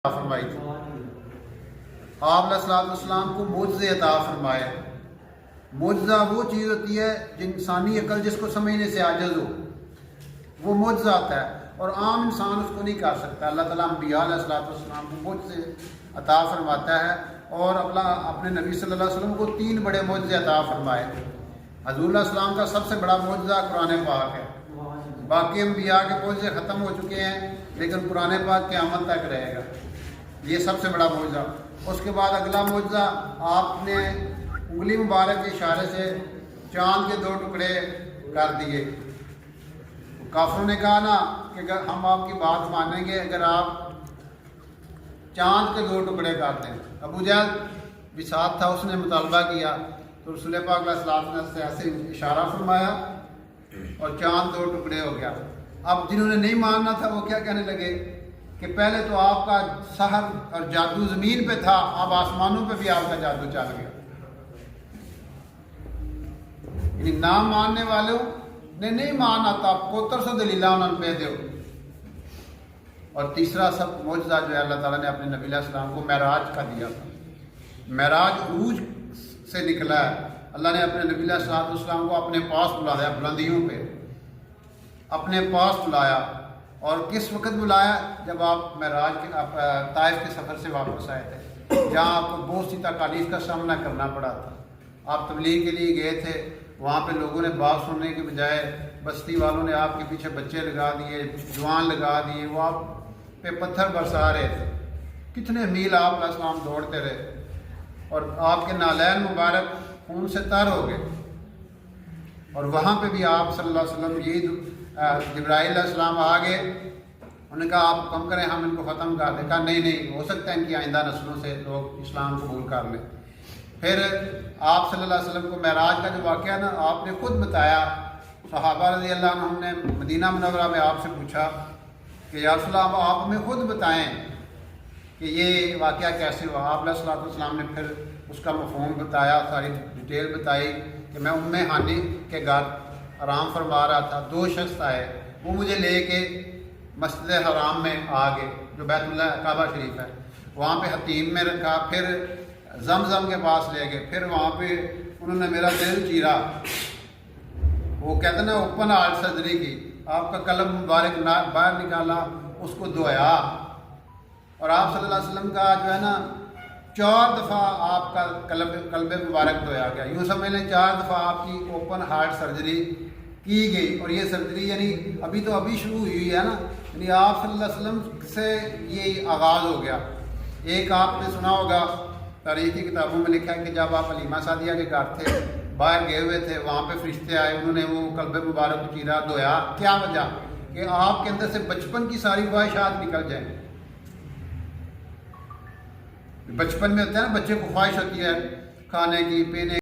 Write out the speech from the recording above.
فرمائی تھی۔ آپ علیہ السلام کو معجزے عطا فرمائے۔ معجزہ وہ چیز ہوتی ہے انسانی عقل جس کو سمجھنے سے عاجز ہو، وہ معجزہ آتا ہے، اور عام انسان اس کو نہیں کر سکتا۔ اللہ تعالیٰ انبیاء علیہ السلام کو معجزے عطا فرماتا ہے، اور اپنے نبی صلی اللہ علیہ وسلم کو 3 بڑے معجزے عطا فرمائے۔ حضور علیہ السلام کا سب سے بڑا معجزہ قرآن پاک ہے۔ باقی انبیاء کے معجزے ختم ہو چکے ہیں، لیکن قرآن پاک قیامت تک رہے گا، یہ سب سے بڑا معجزہ۔ اس کے بعد اگلا معجزہ، آپ نے انگلی مبارک کے اشارے سے چاند کے 2 ٹکڑے کر دیے۔ کافروں نے کہا نا کہ اگر ہم آپ کی بات مانیں گے اگر آپ چاند کے 2 ٹکڑے کر دیں۔ ابو جہل بھی ساتھ تھا، اس نے مطالبہ کیا تو رسول پاک علیہ السلام نے ایسے اشارہ فرمایا اور چاند 2 ٹکڑے ہو گیا۔ اب جنہوں نے نہیں ماننا تھا وہ کیا کہنے لگے کہ پہلے تو آپ کا سحر اور جادو زمین پہ تھا، اب آسمانوں پہ بھی آپ کا جادو چل گیا۔ یعنی نہ ماننے والوں نے نہیں مانا تھا، پوتر سے دلیلہ انہوں نے پہ دیو۔ اور تیسرا سب معجزہ جو ہے اللہ تعالیٰ نے اپنے نبی علیہ السلام کو معراج کا دیا تھا۔ معراج عروج سے نکلا ہے۔ اللہ نے اپنے نبی علیہ السلام کو اپنے پاس بلایا، بلندیوں پہ اپنے پاس بلایا۔ اور کس وقت بلایا؟ جب آپ معراج کے طائف کے سفر سے واپس آئے تھے، جہاں آپ کو بہت سی تکالیف کا سامنا کرنا پڑا تھا۔ آپ تبلیغ کے لیے گئے تھے، وہاں پہ لوگوں نے بات سننے کے بجائے بستی والوں نے آپ کے پیچھے بچے لگا دیے، جوان لگا دیے، وہ آپ پہ پتھر برسا رہے تھے۔ کتنے میل آپ علیہ السلام دوڑتے رہے، اور آپ کے نالین مبارک خون سے تر ہو گئے۔ اور وہاں پہ بھی آپ صلی اللہ علیہ وسلم جبرائیل علیہ السلام آ گئے، انہوں نے کہا آپ کم کریں، ہم ان کو ختم کر دیں۔ کہا نہیں، ہو سکتا ہے ان کی آئندہ نسلوں سے لوگ اسلام قبول کر لیں۔ پھر آپ صلی اللہ علیہ وسلم کو معراج کا جو واقعہ نا آپ نے خود بتایا، صحابہ رضی اللہ عنہم نے مدینہ منورہ میں آپ سے پوچھا کہ یا رسول اللہ آپ ہمیں خود بتائیں کہ یہ واقعہ کیسے ہوا۔ آپ علیہ السلام نے پھر اس کا مفہوم بتایا، ساری ڈیٹیل بتائی کہ میں ام ہانی کے گھر آرام فرما رہا تھا، 2 شخص آئے، وہ مجھے لے کے مسجد حرام میں آ گئے جو بیت اللہ کعبہ شریف ہے، وہاں پہ حتیم میں رکھا، پھر زمزم کے پاس لے گئے، پھر وہاں پہ انہوں نے میرا دل چیرا، وہ کہتے ہیں نا اوپن ہارٹ سرجری کی، آپ کا قلب مبارک باہر نکالا، اس کو دھویا، اور آپ صلی اللہ علیہ وسلم کا جو ہے نا 4 دفعہ آپ کا قلب مبارک دھویا گیا۔ یوں سمجھ لیں 4 دفعہ آپ کی اوپن ہارٹ سرجری کی گئی، اور یہ سرجری یعنی ابھی شروع ہوئی ہے نا، یعنی آپ صلی اللہ علیہ وسلم سے یہ آغاز ہو گیا۔ ایک آپ نے سنا ہوگا، تاریخی کتابوں میں لکھا ہے کہ جب آپ حلیمہ سعدیہ کے گھر تھے، باہر گئے ہوئے تھے، وہاں پہ فرشتے آئے، انہوں نے وہ قلب مبارک کو چیرا، دھویا۔ کیا وجہ؟ کہ آپ کے اندر سے بچپن کی ساری خواہشات نکل جائیں۔ بچپن میں ہوتا ہے نا، بچے کو خواہش ہوتی ہے کھانے کی، پینے